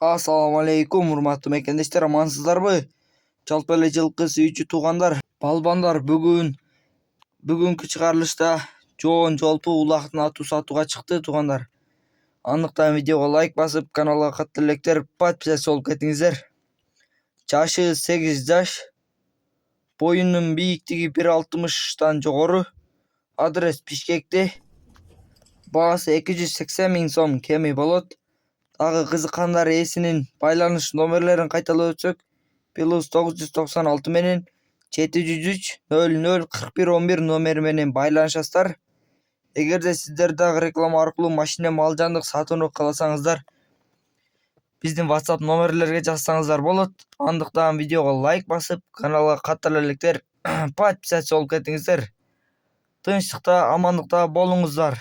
Assalamu alaikum урматтуу мекендештер, амансыздарбы? Жалпы эле жылкы сүйүүчү туугандар, балбандар, бүгүнкү чыгарылышта жоон жолпу улактын атын сатууга чыкты туугандар. Андыктан видеого лайк басып, каналга катар электер подписчи болуп кетиңиздер. Жашы 8 жаш, боюнун бийиктиги 1,60 жогору, адрес Бишкекте, баасы 280 000 сом кеми болот. Дагы кызыккандар ээсинин байланыш номерлерин кайталап өтсөк, +996 менен 703 00 41 11 номери менен байланышасыздар. Эгерде сиздер дагы реклама аркылуу машина мал жандык сатууну кааласаңыздар, биздин WhatsApp номерлерге жазсаңыздар болот. Андыктан видеого лайк басып, каналга катар электер подписчи болуп кетиңиздер. Тынчтыкта, амандыкта болуңуздар.